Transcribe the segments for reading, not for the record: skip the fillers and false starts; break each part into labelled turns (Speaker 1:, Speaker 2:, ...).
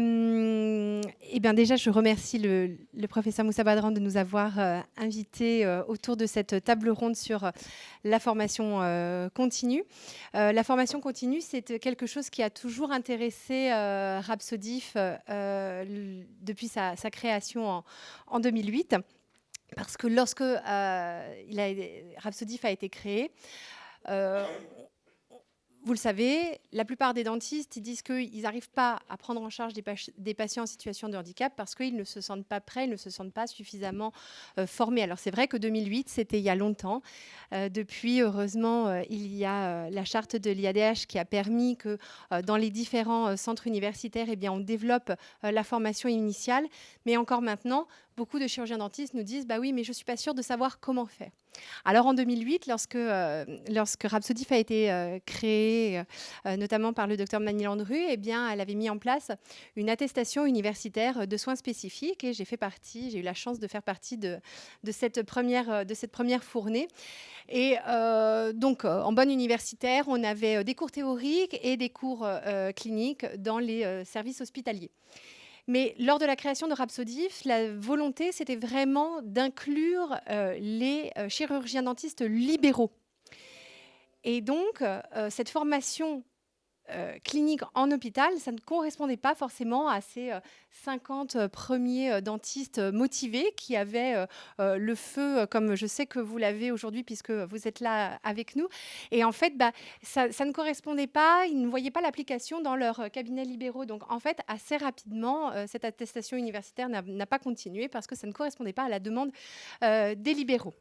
Speaker 1: Eh bien, déjà, je remercie le professeur Moussa Badran de nous avoir invités autour de cette table ronde sur la formation continue. La formation continue, c'est quelque chose qui a toujours intéressé Rhapsodif depuis sa création en 2008. Parce que lorsque Rhapsodif a été créé, euh, vous le savez, la plupart des dentistes ils disent qu'ils n'arrivent pas à prendre en charge des patients en situation de handicap parce qu'ils ne se sentent pas prêts, ils ne se sentent pas suffisamment formés. Alors c'est vrai que 2008, c'était il y a longtemps. Depuis, heureusement, il y a la charte de l'IADH qui a permis que dans les différents centres universitaires, eh bien, on développe la formation initiale. Mais encore maintenant, beaucoup de chirurgiens dentistes nous disent bah oui, mais je ne suis pas sûre de savoir comment faire. Alors en 2008, lorsque Rhapsodif a été créé, notamment par le docteur Manny Landru, eh bien, elle avait mis en place une attestation universitaire de soins spécifiques et j'ai eu la chance de faire partie de cette première fournée. Et donc, en bonne universitaire, on avait des cours théoriques et des cours cliniques dans les services hospitaliers. Mais lors de la création de Rhapsodif, la volonté, c'était vraiment d'inclure les chirurgiens dentistes libéraux. Et donc, cette formation clinique en hôpital, ça ne correspondait pas forcément à ces 50 premiers dentistes motivés qui avaient le feu, comme je sais que vous l'avez aujourd'hui puisque vous êtes là avec nous. Et en fait, ça ne correspondait pas, ils ne voyaient pas l'application dans leurs cabinets libéraux. Donc en fait, assez rapidement, cette attestation universitaire n'a pas continué parce que ça ne correspondait pas à la demande des libéraux.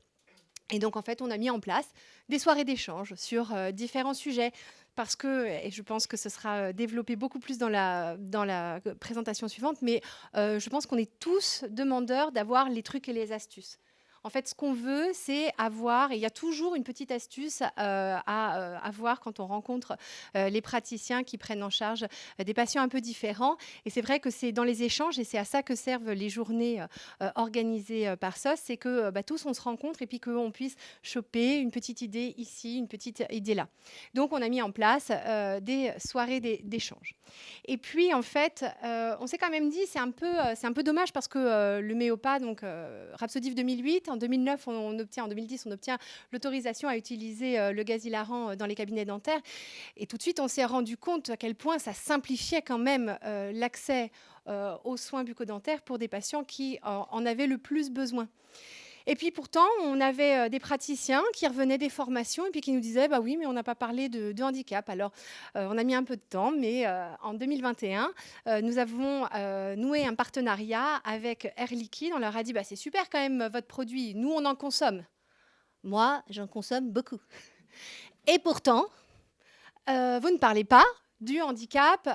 Speaker 1: Et donc, en fait, on a mis en place des soirées d'échange sur différents sujets parce que, et je pense que ce sera développé beaucoup plus dans la présentation suivante, mais je pense qu'on est tous demandeurs d'avoir les trucs et les astuces. En fait, ce qu'on veut, c'est avoir, et il y a toujours une petite astuce à avoir quand on rencontre les praticiens qui prennent en charge des patients un peu différents. Et c'est vrai que c'est dans les échanges, et c'est à ça que servent les journées organisées par SOS, c'est que tous on se rencontre et puis qu'on puisse choper une petite idée ici, une petite idée là. Donc on a mis en place des soirées d'échange. Et puis en fait, on s'est quand même dit c'est un peu dommage parce que le MEOPA, donc Rhapsodif 2008, en 2009 en 2010 on obtient l'autorisation à utiliser le gaz hilarant dans les cabinets dentaires. Et tout de suite on s'est rendu compte à quel point ça simplifiait quand même l'accès aux soins bucco-dentaires pour des patients qui en avaient le plus besoin. Et puis pourtant, on avait des praticiens qui revenaient des formations et puis qui nous disaient bah oui, mais on n'a pas parlé de handicap. Alors, on a mis un peu de temps, mais en 2021, nous avons noué un partenariat avec Air Liquide. On leur a dit bah, c'est super quand même votre produit. Nous, on en consomme. Moi, j'en consomme beaucoup. Et pourtant, vous ne parlez pas du handicap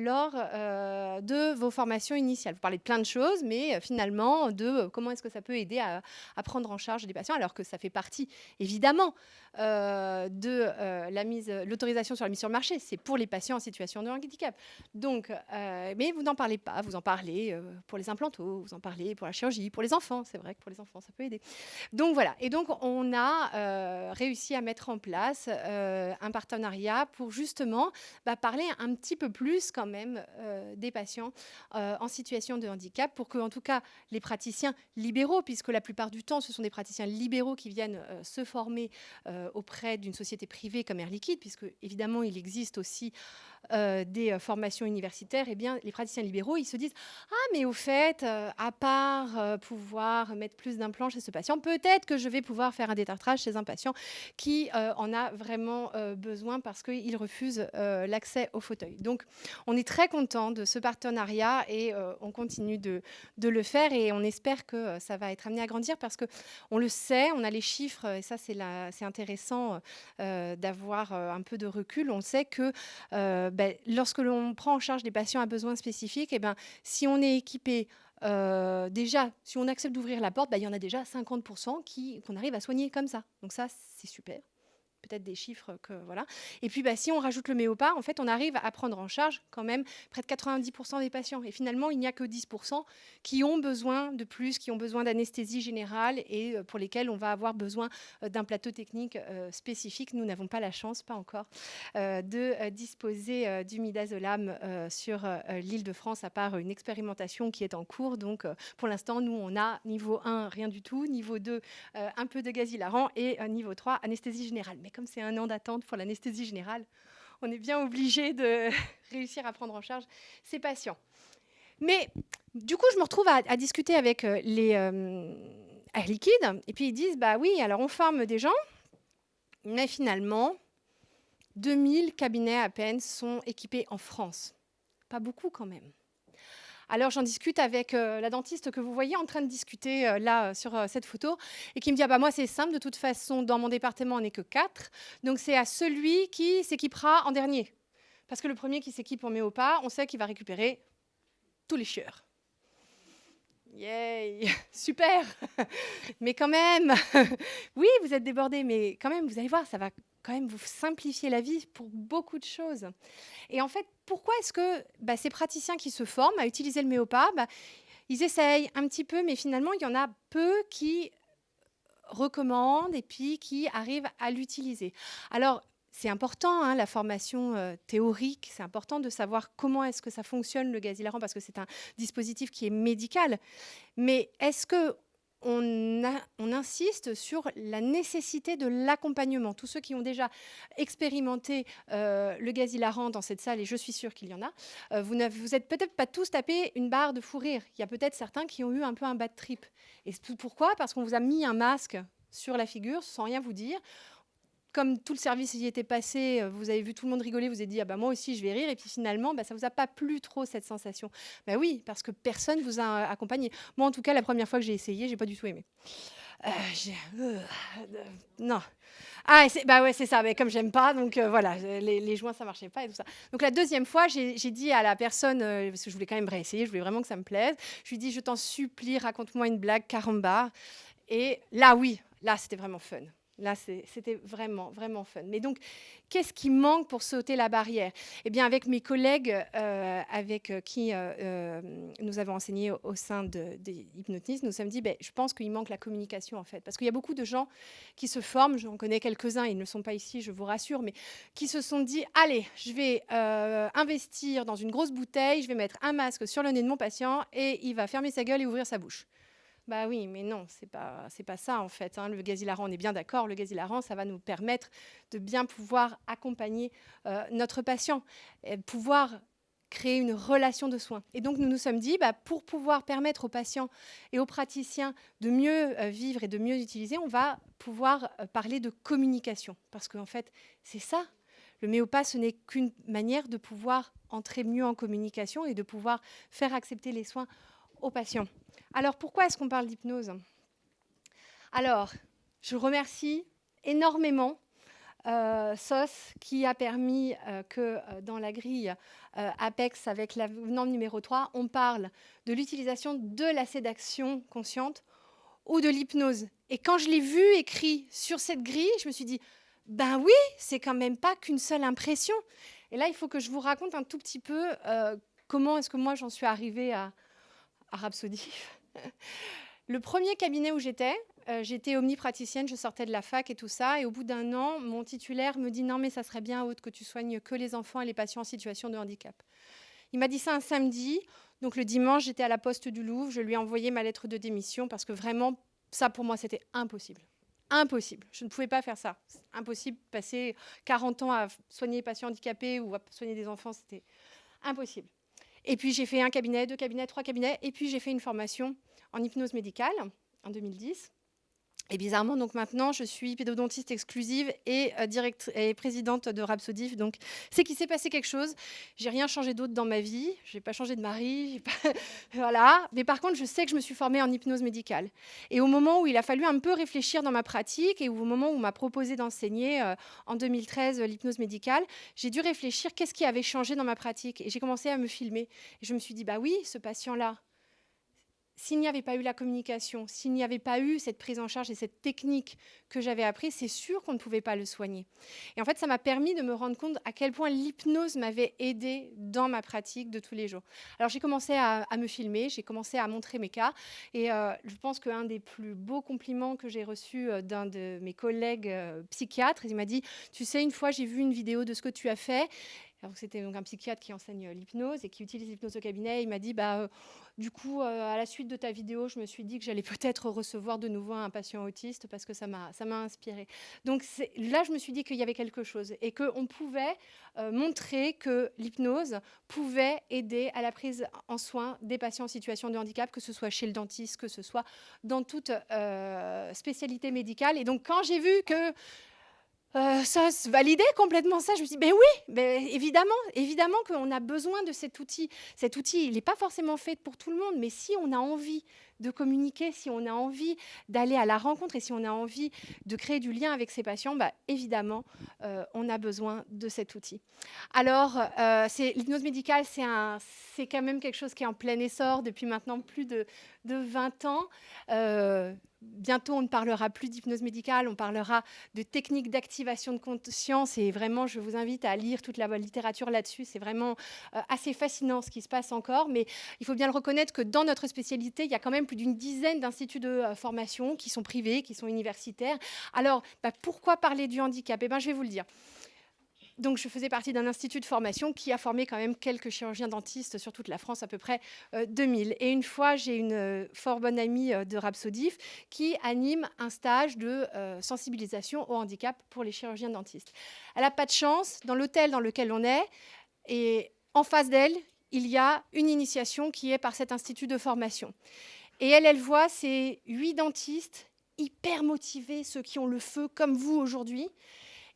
Speaker 1: lors de vos formations initiales. Vous parlez de plein de choses, mais finalement de comment est-ce que ça peut aider à prendre en charge des patients, alors que ça fait partie évidemment de l'autorisation sur la mise sur le marché. C'est pour les patients en situation de handicap. Donc, mais vous n'en parlez pas. Vous en parlez pour les implantos, vous en parlez pour la chirurgie, pour les enfants. C'est vrai que pour les enfants, ça peut aider. Donc voilà, et donc on a réussi à mettre en place un partenariat pour justement parler un petit peu plus quand même des patients en situation de handicap pour que, en tout cas, les praticiens libéraux, puisque la plupart du temps, ce sont des praticiens libéraux qui viennent se former auprès d'une société privée comme Air Liquide, puisque évidemment, il existe aussi des formations universitaires, eh bien, les praticiens libéraux, ils se disent « Ah, mais au fait, à part pouvoir mettre plus d'implants chez ce patient, peut-être que je vais pouvoir faire un détartrage chez un patient qui en a vraiment besoin parce qu'il refuse l'accès au fauteuil. » Donc, on est très content de ce partenariat et on continue de le faire et on espère que ça va être amené à grandir parce qu'on le sait, on a les chiffres et ça, c'est intéressant d'avoir un peu de recul. On sait que lorsque l'on prend en charge des patients à besoins spécifiques, si on est équipé, déjà, si on accepte d'ouvrir la porte, il y en a déjà 50% qu'on arrive à soigner comme ça. Donc ça, c'est super. peut-être des chiffres que voilà. Et puis, si on rajoute le méopa, en fait, on arrive à prendre en charge quand même près de 90% des patients. Et finalement, il n'y a que 10% qui ont besoin de plus, qui ont besoin d'anesthésie générale et pour lesquels on va avoir besoin d'un plateau technique spécifique. Nous n'avons pas la chance, pas encore, de disposer du midazolam sur l'Île-de-France, à part une expérimentation qui est en cours. Donc, pour l'instant, nous, on a niveau 1, rien du tout, niveau 2, un peu de gaz hilarant, et niveau 3, anesthésie générale. Mais comme c'est 1 an d'attente pour l'anesthésie générale, on est bien obligé de réussir à prendre en charge ces patients. Mais du coup, je me retrouve à discuter avec les Air Liquide, et puis ils disent, bah oui, alors on forme des gens, mais finalement, 2000 cabinets à peine sont équipés en France. Pas beaucoup quand même. Alors j'en discute avec la dentiste que vous voyez en train de discuter là sur cette photo, et qui me dit, ah bah moi c'est simple, de toute façon dans mon département on n'est que 4, donc c'est à celui qui s'équipera en dernier. Parce que le premier qui s'équipe en méopa, on sait qu'il va récupérer tous les chieurs. Yay, super. Mais quand même, oui, vous êtes débordés, mais quand même, vous allez voir, ça va quand même vous simplifier la vie pour beaucoup de choses. Et en fait, pourquoi est-ce que ces praticiens qui se forment à utiliser le méopa, ils essayent un petit peu, mais finalement, il y en a peu qui recommandent et puis qui arrivent à l'utiliser. Alors, c'est important, la formation théorique, c'est important de savoir comment est-ce que ça fonctionne, le gaz hilarant, parce que c'est un dispositif qui est médical. Mais est-ce que on insiste sur la nécessité de l'accompagnement? Tous ceux qui ont déjà expérimenté le gaz hilarant dans cette salle, et je suis sûre qu'il y en a, vous n'êtes peut-être pas tous tapé une barre de fou rire. Il y a peut-être certains qui ont eu un peu un bad trip. Et pourquoi? Parce qu'on vous a mis un masque sur la figure sans rien vous dire. Comme tout le service y était passé, vous avez vu tout le monde rigoler, vous avez dit, ah bah moi aussi je vais rire, et puis finalement, ça ne vous a pas plu trop cette sensation. Oui, parce que personne vous a accompagné. Moi, en tout cas, la première fois que j'ai essayé, j'ai pas du tout aimé. Non. Ah, ouais, c'est ça, mais comme j'aime pas, donc voilà, les joints, ça marchait pas et tout ça. Donc la deuxième fois, j'ai dit à la personne, parce que je voulais quand même réessayer, je voulais vraiment que ça me plaise, je lui ai dit, je t'en supplie, raconte-moi une blague, caramba. Et là, oui, là, c'était vraiment fun. Là, c'était vraiment, vraiment fun. Mais donc, qu'est-ce qui manque pour sauter la barrière? Eh bien, avec mes collègues avec qui nous avons enseigné au sein des hypnotistes, nous nous sommes dit, je pense qu'il manque la communication, en fait. Parce qu'il y a beaucoup de gens qui se forment, j'en connais quelques-uns, ils ne sont pas ici, je vous rassure, mais qui se sont dit, allez, je vais investir dans une grosse bouteille, je vais mettre un masque sur le nez de mon patient et il va fermer sa gueule et ouvrir sa bouche. Bah oui, mais non, c'est pas ça en fait. Le gaz hilarant, on est bien d'accord, le gaz hilarant, ça va nous permettre de bien pouvoir accompagner notre patient, et pouvoir créer une relation de soins. Et donc, nous nous sommes dit, pour pouvoir permettre aux patients et aux praticiens de mieux vivre et de mieux utiliser, on va pouvoir parler de communication. Parce qu'en fait, c'est ça. Le méopa, ce n'est qu'une manière de pouvoir entrer mieux en communication et de pouvoir faire accepter les soins aux patients. Alors, pourquoi est-ce qu'on parle d'hypnose? Alors, je remercie énormément SOS qui a permis que dans la grille APEX, avec l'avenant numéro 3, on parle de l'utilisation de la sédation consciente ou de l'hypnose. Et quand je l'ai vu écrit sur cette grille, je me suis dit, oui, c'est quand même pas qu'une seule impression. Et là, il faut que je vous raconte un tout petit peu comment est-ce que moi j'en suis arrivée à Rhapsodif. Le premier cabinet où j'étais omnipraticienne, je sortais de la fac et tout ça, et au bout d'un an, mon titulaire me dit « Non, mais ça serait bien, Aude, que tu soignes que les enfants et les patients en situation de handicap. » Il m'a dit ça un samedi, donc le dimanche, j'étais à la Poste du Louvre, je lui ai envoyé ma lettre de démission, parce que vraiment, ça pour moi, c'était impossible. Impossible, je ne pouvais pas faire ça. C'est impossible, passer 40 ans à soigner les patients handicapés ou à soigner des enfants, c'était impossible. Et puis, j'ai fait 1 cabinet, 2 cabinets, 3 cabinets. Et puis, j'ai fait une formation en hypnose médicale en 2010. Et bizarrement, donc maintenant, je suis pédodontiste exclusive et présidente de Rhapsodif. Donc, c'est qu'il s'est passé quelque chose. J'ai rien changé d'autre dans ma vie. Je n'ai pas changé de mari. Voilà. Mais par contre, je sais que je me suis formée en hypnose médicale. Et au moment où il a fallu un peu réfléchir dans ma pratique et au moment où on m'a proposé d'enseigner en 2013 l'hypnose médicale, j'ai dû réfléchir qu'est-ce qui avait changé dans ma pratique. Et j'ai commencé à me filmer. Et je me suis dit, oui, ce patient-là, s'il n'y avait pas eu la communication, s'il n'y avait pas eu cette prise en charge et cette technique que j'avais apprise, c'est sûr qu'on ne pouvait pas le soigner. Et en fait, ça m'a permis de me rendre compte à quel point l'hypnose m'avait aidée dans ma pratique de tous les jours. Alors, j'ai commencé à me filmer, j'ai commencé à montrer mes cas. Et je pense qu'un des plus beaux compliments que j'ai reçus d'un de mes collègues psychiatres, il m'a dit « Tu sais, une fois, j'ai vu une vidéo de ce que tu as fait. » Alors, c'était donc un psychiatre qui enseigne l'hypnose et qui utilise l'hypnose au cabinet. Il m'a dit du coup, à la suite de ta vidéo, je me suis dit que j'allais peut-être recevoir de nouveau un patient autiste parce que ça m'a inspiré. Donc là, je me suis dit qu'il y avait quelque chose et qu'on pouvait montrer que l'hypnose pouvait aider à la prise en soin des patients en situation de handicap, que ce soit chez le dentiste, que ce soit dans toute spécialité médicale. Et donc, quand j'ai vu que ça se validait complètement ça. Je me suis dit, ben oui, ben évidemment qu'on a besoin de cet outil. Cet outil, il n'est pas forcément fait pour tout le monde, mais si on a envie de communiquer, si on a envie d'aller à la rencontre et si on a envie de créer du lien avec ses patients, ben évidemment, on a besoin de cet outil. Alors, l'hypnose médicale, c'est quand même quelque chose qui est en plein essor depuis maintenant plus de 20 ans. Bientôt, on ne parlera plus d'hypnose médicale, on parlera de techniques d'activation de conscience. Et vraiment, je vous invite à lire toute la littérature là-dessus. C'est vraiment assez fascinant ce qui se passe encore. Mais il faut bien le reconnaître que dans notre spécialité, il y a quand même plus d'une dizaine d'instituts de formation qui sont privés, qui sont universitaires. Alors, pourquoi parler du handicap ? Eh bien, je vais vous le dire. Donc, je faisais partie d'un institut de formation qui a formé quand même quelques chirurgiens dentistes sur toute la France, à peu près 2000. Et une fois, j'ai une fort bonne amie de Rhapsodif qui anime un stage de sensibilisation au handicap pour les chirurgiens dentistes. Elle n'a pas de chance, dans l'hôtel dans lequel on est, et en face d'elle, il y a une initiation qui est par cet institut de formation. Et elle voit ces 8 dentistes hyper motivés, ceux qui ont le feu comme vous aujourd'hui.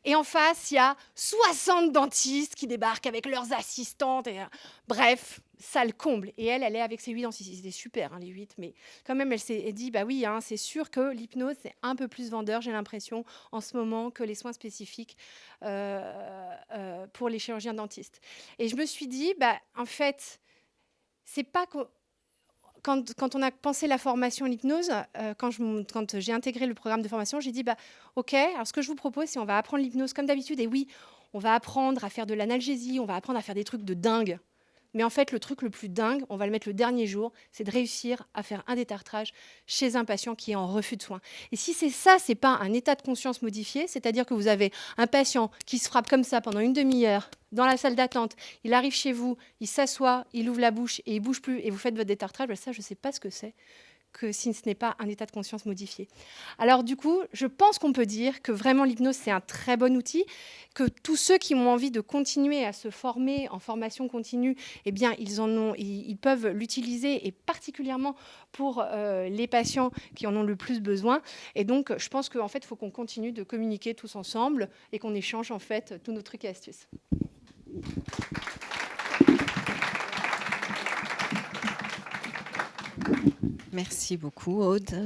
Speaker 1: Et en face, il y a 60 dentistes qui débarquent avec leurs assistantes. Et, bref, ça le comble. Et elle est avec ses 8 dentistes. C'était super, hein, les 8. Mais quand même, elle s'est dit, bah oui, hein, c'est sûr que l'hypnose, c'est un peu plus vendeur, j'ai l'impression, en ce moment, que les soins spécifiques pour les chirurgiens dentistes. Et je me suis dit, en fait, c'est pas... Quand on a pensé la formation en hypnose, quand j'ai intégré le programme de formation, j'ai dit, OK, alors ce que je vous propose, c'est on va apprendre l'hypnose comme d'habitude. Et oui, on va apprendre à faire de l'analgésie, on va apprendre à faire des trucs de dingue. Mais en fait, le truc le plus dingue, on va le mettre le dernier jour, c'est de réussir à faire un détartrage chez un patient qui est en refus de soins. Et si c'est ça, c'est pas un état de conscience modifié, c'est-à-dire que vous avez un patient qui se frappe comme ça pendant une demi-heure dans la salle d'attente, il arrive chez vous, il s'assoit, il ouvre la bouche et il bouge plus et vous faites votre détartrage, ça, je ne sais pas ce que c'est, que si ce n'est pas un état de conscience modifié. Alors du coup, je pense qu'on peut dire que vraiment l'hypnose, c'est un très bon outil, que tous ceux qui ont envie de continuer à se former en formation continue, eh bien, ils peuvent l'utiliser, et particulièrement pour les patients qui en ont le plus besoin. Et donc, je pense qu'en fait, il faut qu'on continue de communiquer tous ensemble et qu'on échange en fait tous nos trucs et astuces.
Speaker 2: Merci beaucoup, Aude.